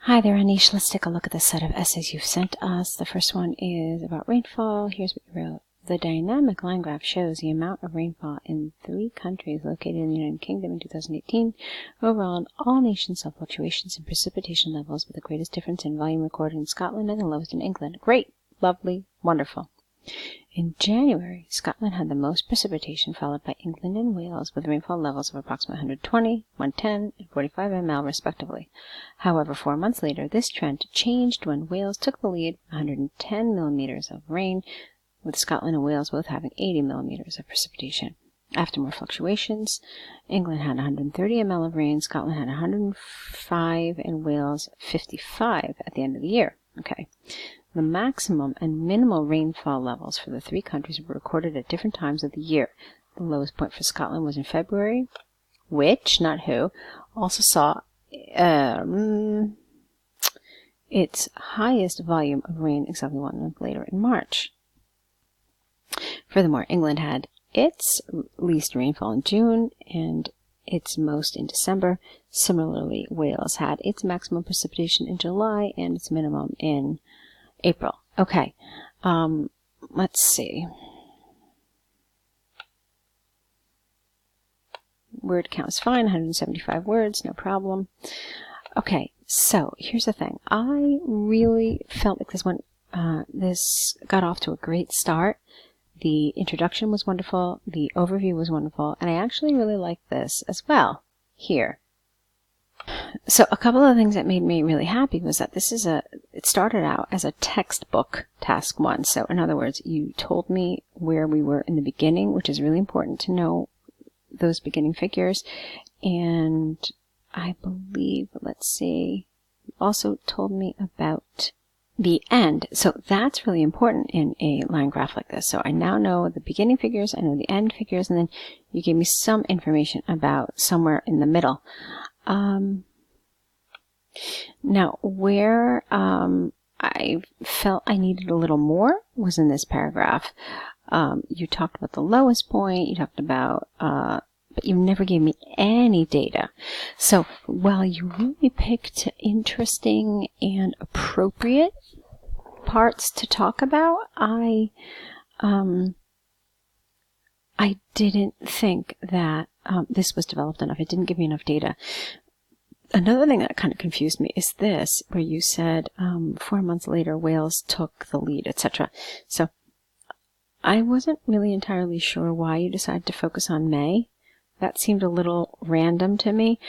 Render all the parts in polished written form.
Hi there, Anish. Let's take a look at the set of essays you've sent us. The first one is about rainfall. Here's what you wrote. The dynamic line graph shows the amount of rainfall in 3 countries located in the United Kingdom in 2018. Overall, in all nations saw fluctuations in precipitation levels, with the greatest difference in volume recorded in Scotland and the lowest in England. Great, lovely, wonderful. In January, Scotland had the most precipitation, followed by England and Wales, with rainfall levels of approximately 120, 110, and 45 ml, respectively. However, 4 months later, this trend changed when Wales took the lead with 110 millimeters of rain, with Scotland and Wales both having 80 millimeters of precipitation. After more fluctuations, England had 130 ml of rain, Scotland had 105, and Wales 55 at the end of the year. Okay. The maximum and minimal rainfall levels for the 3 countries were recorded at different times of the year. The lowest point for Scotland was in February, which, not who, also saw its highest volume of rain exactly 1 month later in March. Furthermore, England had its least rainfall in June and its most in December. Similarly, Wales had its maximum precipitation in July and its minimum in April. Okay, let's see. Word count is fine, 175 words, no problem. Okay, so here's the thing. I really felt like this got off to a great start. The introduction was wonderful, the overview was wonderful, and I actually really liked this as well here. So a couple of things that made me really happy was that it started out as a textbook task 1. So in other words, you told me where we were in the beginning, which is really important to know those beginning figures. And I believe, let's see, you also told me about the end. So that's really important in a line graph like this. So I now know the beginning figures, I know the end figures, and then you gave me some information about somewhere in the middle. Now, where I felt I needed a little more was in this paragraph. You talked about the lowest point, you talked about, but you never gave me any data. So while you really picked interesting and appropriate parts to talk about, I didn't think that this was developed enough. It didn't give me enough data. Another thing that kind of confused me is this, where you said 4 months later Wales took the lead, etc. So I wasn't really entirely sure why you decided to focus on May. That seemed a little random to me.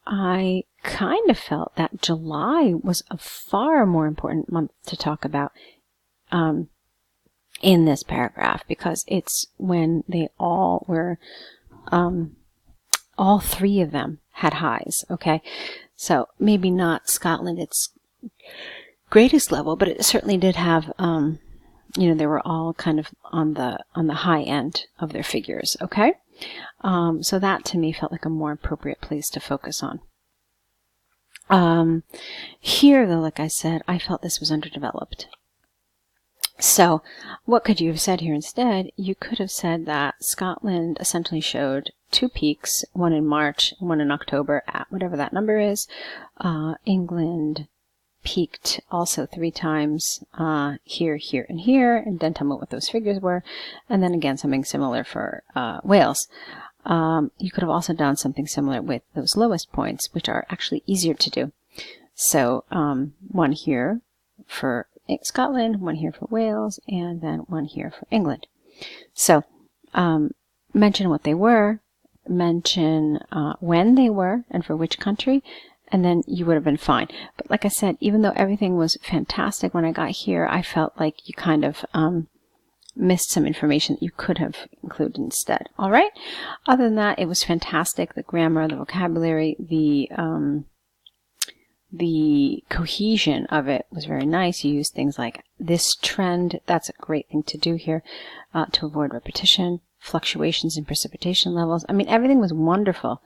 I kind of felt that July was a far more important month to talk about in this paragraph, because it's when they all were, all 3 of them had highs, okay? So maybe not Scotland its greatest level, but it certainly did have, they were all kind of on the high end of their figures, okay? So that to me felt like a more appropriate place to focus on. Here, though, like I said, I felt this was underdeveloped. So what could you have said here instead? You could have said that Scotland essentially showed 2 peaks, one in March and one in October at whatever that number is. England peaked also 3 times here, here, and here, and then tell me what those figures were. And then again, something similar for Wales. You could have also done something similar with those lowest points, which are actually easier to do. So one here for Scotland, one here for Wales, and then one here for England. So mention what they were, mention when they were and for which country, and then you would have been fine. But like I said, even though everything was fantastic when I got here, I felt like you kind of missed some information that you could have included instead. All right? Other than that, it was fantastic. The grammar, the vocabulary, the cohesion of it was very nice. You used things like this trend. That's a great thing to do here to avoid repetition, fluctuations in precipitation levels. I mean, everything was wonderful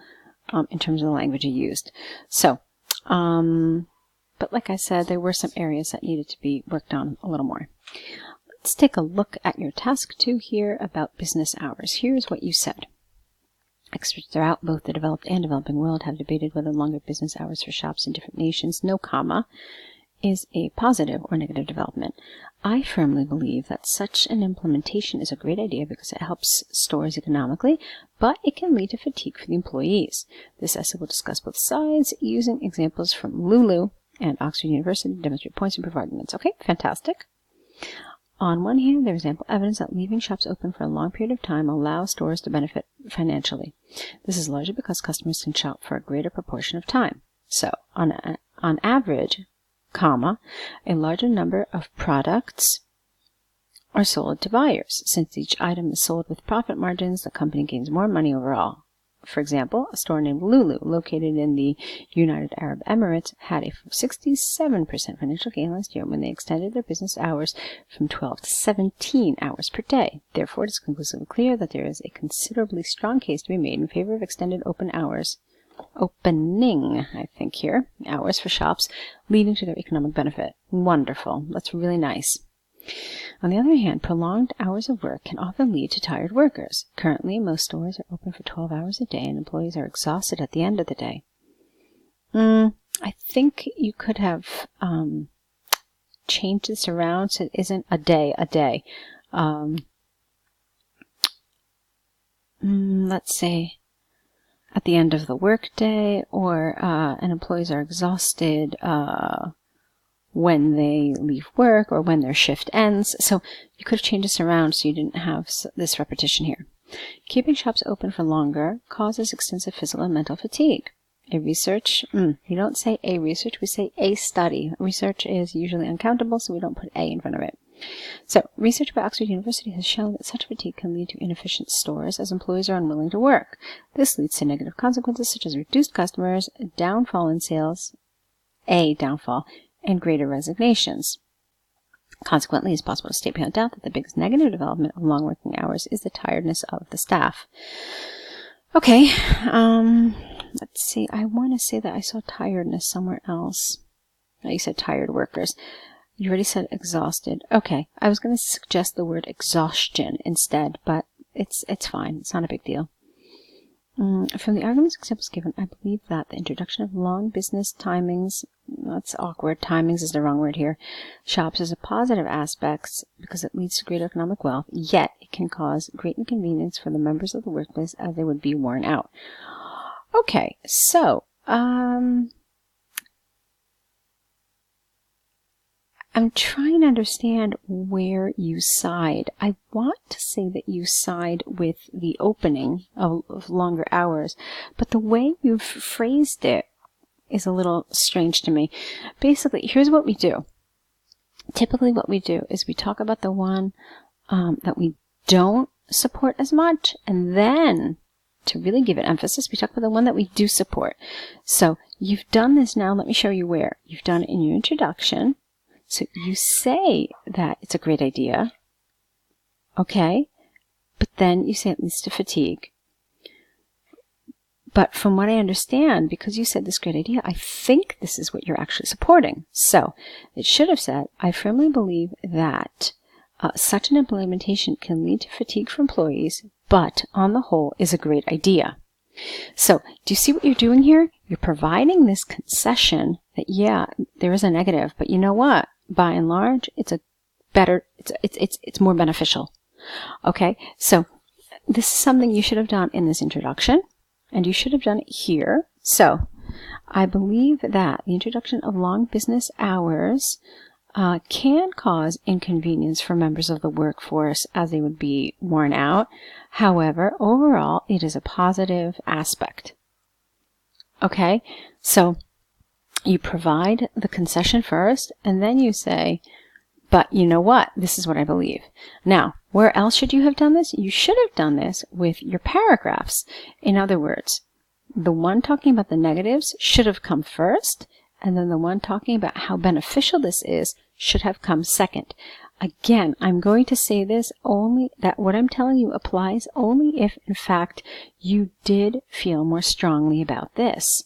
in terms of the language you used. So, but like I said, there were some areas that needed to be worked on a little more. Let's take a look at your task 2 here about business hours. Here's what you said. Experts throughout both the developed and developing world have debated whether longer business hours for shops in different nations, no comma, is a positive or negative development. I firmly believe that such an implementation is a great idea because it helps stores economically, but it can lead to fatigue for the employees. This essay will discuss both sides using examples from Lulu and Oxford University to demonstrate points and prove arguments. Okay, fantastic. On one hand, there is ample evidence that leaving shops open for a long period of time allows stores to benefit financially. This is largely because customers can shop for a greater proportion of time. So, on average, comma, a larger number of products are sold to buyers. Since each item is sold with profit margins, the company gains more money overall. For example, a store named Lulu, located in the United Arab Emirates, had a 67% financial gain last year when they extended their business hours from 12 to 17 hours per day. Therefore, it is conclusively clear that there is a considerably strong case to be made in favor of extended opening, I think here, hours for shops, leading to their economic benefit. Wonderful. That's really nice. On the other hand, prolonged hours of work can often lead to tired workers. Currently, most stores are open for 12 hours a day, and employees are exhausted at the end of the day. I think you could have changed this around so it isn't a day. Let's say at the end of the workday, or and employees are exhausted when they leave work or when their shift ends. So you could have changed this around so you didn't have this repetition here. Keeping shops open for longer causes extensive physical and mental fatigue. A research, you don't say a research, we say a study. Research is usually uncountable, so we don't put a in front of it. So, research by Oxford University has shown that such fatigue can lead to inefficient stores as employees are unwilling to work. This leads to negative consequences such as reduced customers, downfall in sales, and greater resignations. Consequently, it's possible to state beyond doubt that the biggest negative development of long working hours is the tiredness of the staff. Okay, let's see. I want to say that I saw tiredness somewhere else. Oh, you said tired workers. You already said exhausted. Okay, I was going to suggest the word exhaustion instead, but it's fine. It's not a big deal. From the arguments examples given, I believe that the introduction of long business timings, that's awkward, timings is the wrong word here, shops is a positive aspect because it leads to greater economic wealth, yet it can cause great inconvenience for the members of the workplace as they would be worn out. Okay, so, I'm trying to understand where you side. I want to say that you side with the opening of longer hours, but the way you've phrased it is a little strange to me. Basically, here's what we do. Typically what we do is we talk about the one that we don't support as much, and then, to really give it emphasis, we talk about the one that we do support. So, you've done this now. Let me show you where. You've done it in your introduction. So you say that it's a great idea, okay, but then you say it leads to fatigue. But from what I understand, because you said this great idea, I think this is what you're actually supporting. So it should have said, I firmly believe that such an implementation can lead to fatigue for employees, but on the whole is a great idea. So do you see what you're doing here? You're providing this concession that, yeah, there is a negative, but you know what? By and large, it's more beneficial. Okay, so this is something you should have done in this introduction, and you should have done it here. So I believe that the introduction of long business hours can cause inconvenience for members of the workforce as they would be worn out. However, overall, it is a positive aspect. Okay, so you provide the concession first, and then you say, but you know what? This is what I believe. Now, where else should you have done this? You should have done this with your paragraphs. In other words, the one talking about the negatives should have come first, and then the one talking about how beneficial this is should have come second. Again, I'm going to say this only, that what I'm telling you applies only if, in fact, you did feel more strongly about this.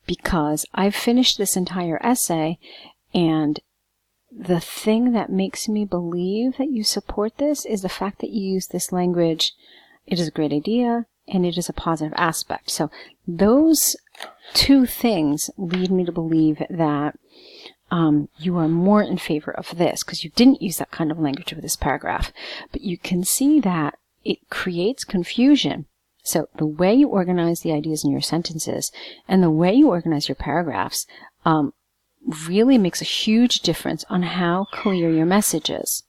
Because I've finished this entire essay, and the thing that makes me believe that you support this is the fact that you use this language. It is a great idea. and it is a positive aspect. So those two things lead me to believe that you are more in favor of this, because you didn't use that kind of language with this paragraph. But you can see that it creates confusion. So the way you organize the ideas in your sentences and the way you organize your paragraphs really makes a huge difference on how clear your message is.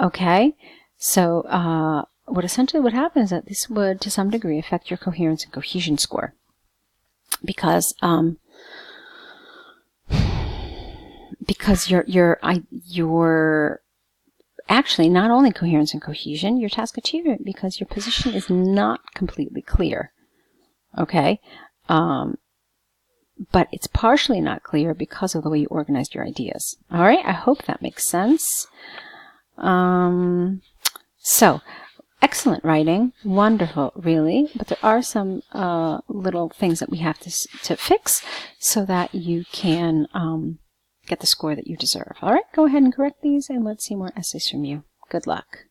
Okay? So what essentially would happen is that this would, to some degree, affect your coherence and cohesion score. Because you're actually not only coherence and cohesion, your task achievement, because your position is not completely clear. Okay? But it's partially not clear because of the way you organized your ideas. All right? I hope that makes sense. So, excellent writing. Wonderful, really. But there are some little things that we have to fix so that you can get the score that you deserve. All right? Go ahead and correct these, and let's see more essays from you. Good luck.